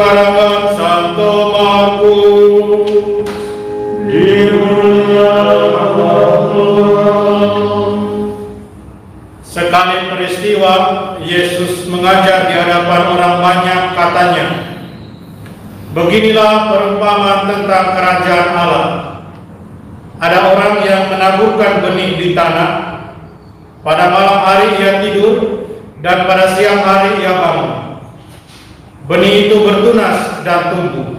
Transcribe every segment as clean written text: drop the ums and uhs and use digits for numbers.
karangan Santo Markus. Sekali peristiwa, Yesus mengajar di hadapan orang banyak, katanya, "Beginilah perumpamaan tentang kerajaan Allah. Ada orang yang menaburkan benih di tanah. Pada malam hari ia tidur, dan pada siang hari ia bangun. Benih itu bertunas dan tumbuh.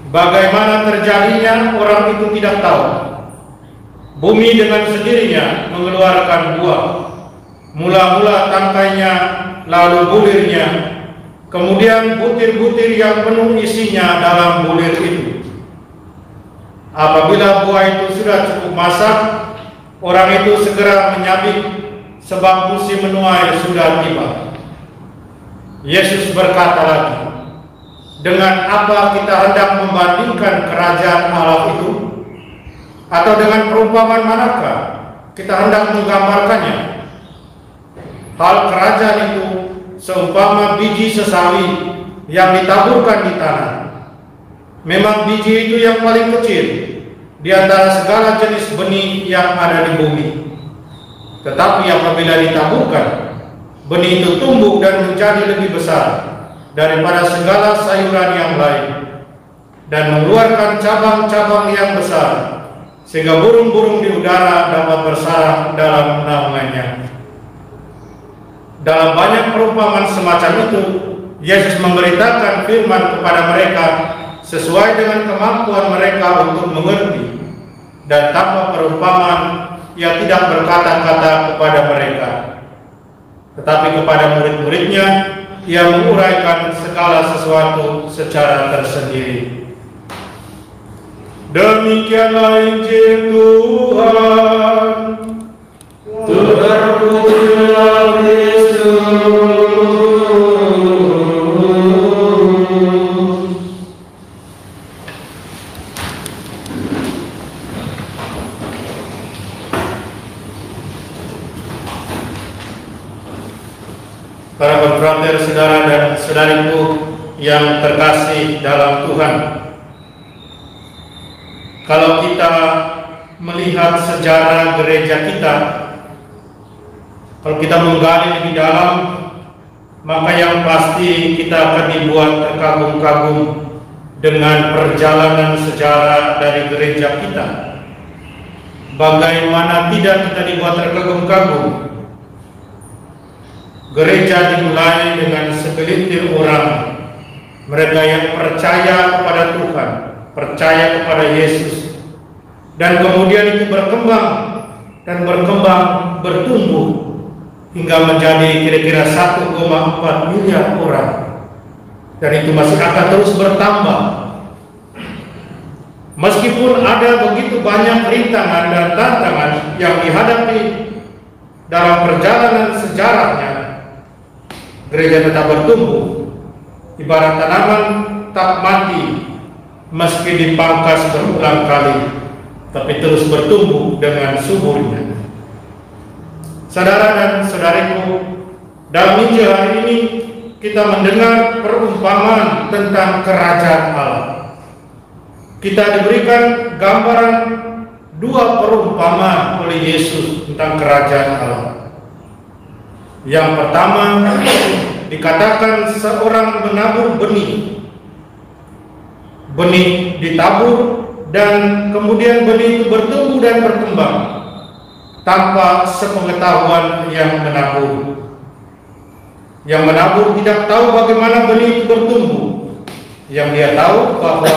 Bagaimana terjadinya orang itu tidak tahu. Bumi dengan sendirinya mengeluarkan buah. Mula-mula tangkainya, lalu bulirnya, kemudian butir-butir yang penuh isinya dalam bulir itu. Apabila buah itu sudah cukup masak, orang itu segera menyabit, sebab musim menuai sudah tiba." Yesus berkata lagi, "Dengan apa kita hendak membandingkan kerajaan Allah itu? Atau dengan perumpamaan manakah kita hendak menggambarkannya? Hal kerajaan itu seumpama biji sesawi yang ditaburkan di tanah. Memang biji itu yang paling kecil di antara segala jenis benih yang ada di bumi. Tetapi apabila ditaburkan, benih itu tumbuh dan menjadi lebih besar daripada segala sayuran yang lain, dan mengeluarkan cabang-cabang yang besar, sehingga burung-burung di udara dapat bersarang dalam naungannya." Dalam banyak perumpamaan semacam itu, Yesus memberitakan firman kepada mereka sesuai dengan kemampuan mereka untuk mengerti, dan tanpa perumpamaan ia tidak berkata-kata kepada mereka. Tetapi kepada murid-muridnya, ia menguraikan segala sesuatu secara tersendiri. Demikianlah Injil Tuhan. Terpujilah Kristus. Para konfrater, saudara dan saudariku yang terkasih dalam Tuhan, kalau kita melihat sejarah gereja kita, kalau kita menggali lebih dalam, maka yang pasti kita akan dibuat terkagum-kagum dengan perjalanan sejarah dari gereja kita. Bagaimana tidak kita dibuat terkagum-kagum? Gereja dimulai dengan segelintir orang, mereka yang percaya kepada Tuhan, percaya kepada Yesus, dan kemudian itu berkembang dan berkembang, bertumbuh hingga menjadi kira-kira 1,4 miliar orang, dan itu masih akan terus bertambah. Meskipun ada begitu banyak rintangan dan tantangan yang dihadapi dalam perjalanan sejarahnya, gereja tetap bertumbuh, ibarat tanaman tak mati meski dipangkas berulang kali, tapi terus bertumbuh dengan suburnya. Saudara dan saudariku, dalam Injil hari ini kita mendengar perumpamaan tentang kerajaan Allah. Kita diberikan gambaran 2 perumpamaan oleh Yesus tentang kerajaan Allah. Yang pertama, dikatakan seorang menabur benih. Benih ditabur dan kemudian benih itu bertumbuh dan berkembang tanpa sepengetahuan yang menabur. Yang menabur tidak tahu bagaimana benih itu bertumbuh. Yang dia tahu bahwa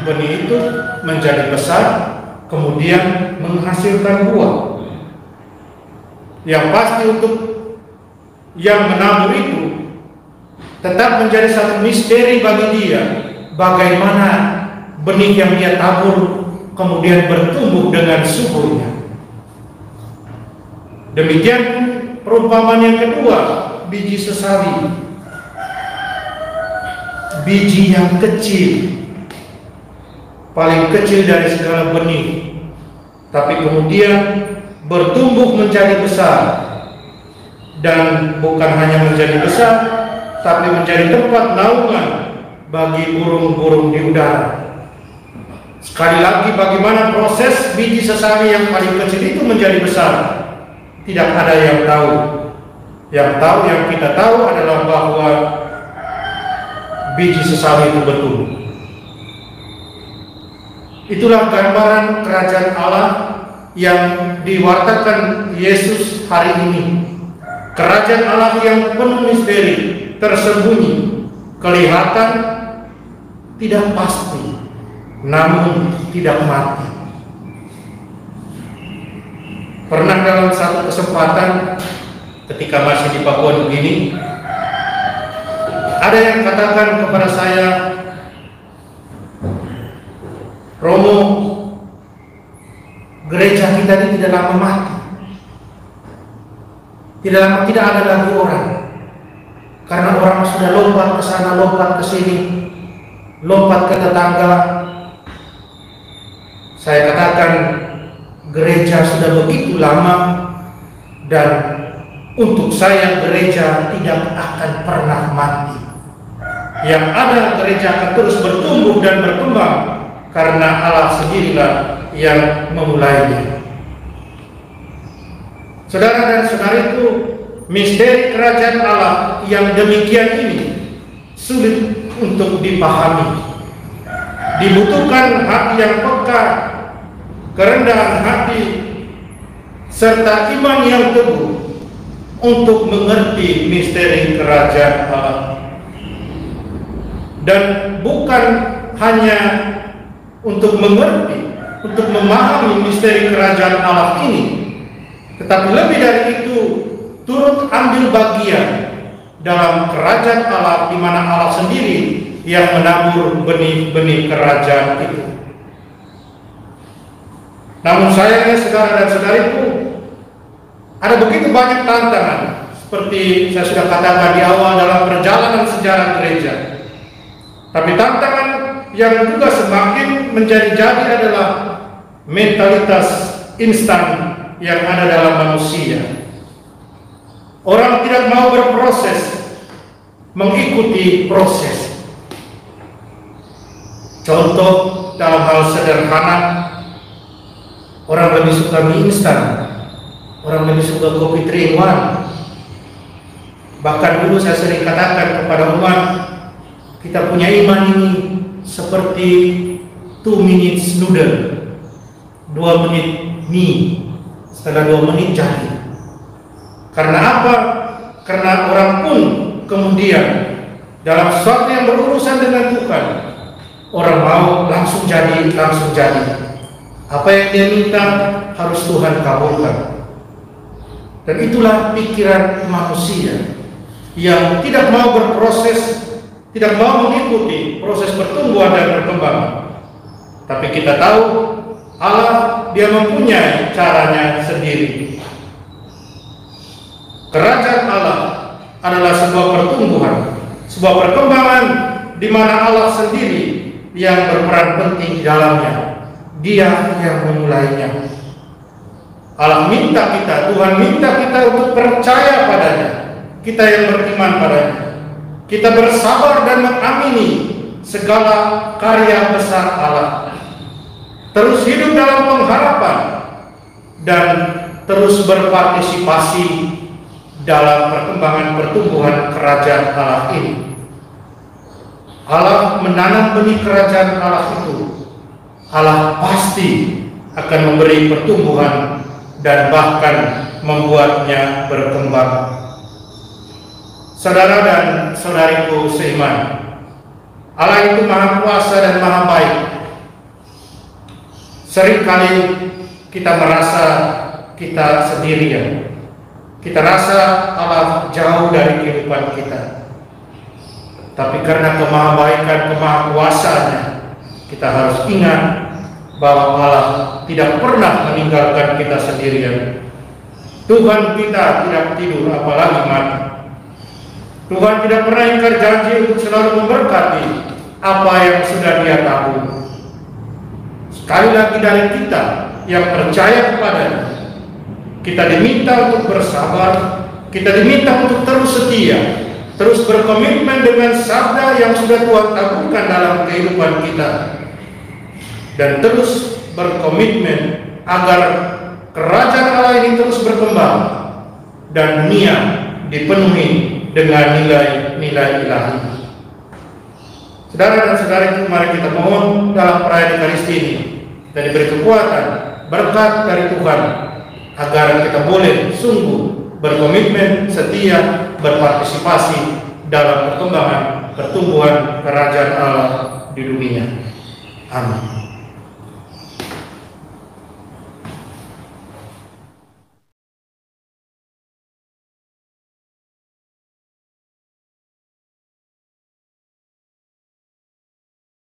benih itu menjadi besar, kemudian menghasilkan buah. Yang pasti untuk yang menabur itu tetap menjadi satu misteri bagi dia, bagaimana benih yang dia tabur kemudian bertumbuh dengan suburnya. Demikian perumpamaan yang kedua, biji sesawi. Biji yang kecil, paling kecil dari segala benih, tapi kemudian bertumbuh menjadi besar. Dan bukan hanya menjadi besar, tapi menjadi tempat naungan bagi burung-burung di udara. Sekali lagi, bagaimana proses biji sesami yang paling kecil itu menjadi besar, tidak ada yang tahu. Yang tahu, yang kita tahu adalah bahwa biji sesami itu betul. Itulah gambaran kerajaan Allah yang diwartakan Yesus hari ini. Kerajaan Allah yang penuh misteri, tersembunyi, kelihatan, tidak pasti, namun tidak mati. Pernah dalam satu kesempatan ketika masih di Papua Nugini, ada yang katakan kepada saya, Romo, gereja kita ini tidak lama mati. Tidak ada lagi orang. Karena orang sudah lompat ke sana, lompat ke sini, lompat ke tetangga. Saya katakan, gereja sudah begitu lama, dan untuk saya gereja tidak akan pernah mati. Yang ada, gereja akan terus bertumbuh dan berkembang, karena Allah sendirilah yang memulainya. Saudara dan saudariku, misteri kerajaan Allah yang demikian ini sulit untuk dipahami. Dibutuhkan hati yang peka, kerendahan hati, serta iman yang teguh untuk mengerti misteri kerajaan Allah. Dan bukan hanya untuk mengerti, untuk memahami misteri kerajaan Allah ini, tetapi lebih dari itu, turut ambil bagian dalam kerajaan Allah, di mana Allah sendiri yang menabur benih-benih kerajaan itu. Namun sayangnya, saudara dan saudariku, ada begitu banyak tantangan, seperti saya sudah katakan di awal dalam perjalanan sejarah gereja. Tapi tantangan yang juga semakin menjadi-jadi adalah mentalitas instan yang ada dalam manusia. Orang tidak mau berproses, mengikuti proses. Contoh dalam hal sederhana, orang lebih suka mie instan, orang lebih suka kopi 3-in-1. Bahkan dulu saya sering katakan kepada umat, kita punya iman ini seperti 2 minutes noodle, 2 menit mie, setelah 2 menit jadi. Karena apa? Karena orang pun kemudian dalam sesuatu yang berurusan dengan Tuhan, orang mau langsung jadi, langsung jadi. Apa yang dia minta harus Tuhan kabulkan. Dan itulah pikiran manusia yang tidak mau berproses, tidak mau mengikuti proses pertumbuhan dan perkembangan. Tapi kita tahu Allah, dia mempunyai caranya sendiri. Kerajaan Allah adalah sebuah pertumbuhan, sebuah perkembangan di mana Allah sendiri yang berperan penting di dalamnya. Dia yang memulainya. Allah minta kita, Tuhan minta kita untuk percaya padanya. Kita yang beriman padanya. Kita bersabar dan mengamini segala karya besar Allah. Terus hidup dalam pengharapan dan terus berpartisipasi dalam perkembangan pertumbuhan kerajaan Allah ini. Allah menanam benih kerajaan Allah itu. Allah pasti akan memberi pertumbuhan dan bahkan membuatnya berkembang. Saudara dan saudariku seiman, Allah itu Maha Kuasa dan Maha Baik. Seringkali kita merasa kita sendirian. Kita rasa Allah jauh dari kehidupan kita. Tapi karena kemahabaikan, kemahakuasaannya, kita harus ingat bahwa Allah tidak pernah meninggalkan kita sendirian. Tuhan kita tidak tidur, apalagi mati. Tuhan tidak pernah ingkar janji untuk selalu memberkati apa yang sudah Dia tabur. Sekali lagi dari kita yang percaya kepadanya, kita diminta untuk bersabar, kita diminta untuk terus setia, terus berkomitmen dengan sabda yang sudah Tuhan taburkan dalam kehidupan kita, dan terus berkomitmen agar kerajaan Allah ini terus berkembang dan dunia dipenuhi dengan nilai-nilai ilahi. Saudara dan saudariku, mari kita mohon dalam perayaan Ekaristi ini dan diberi kekuatan, berkat dari Tuhan, agar kita boleh sungguh berkomitmen, setia, berpartisipasi dalam perkembangan, pertumbuhan kerajaan Allah di dunia. Amin.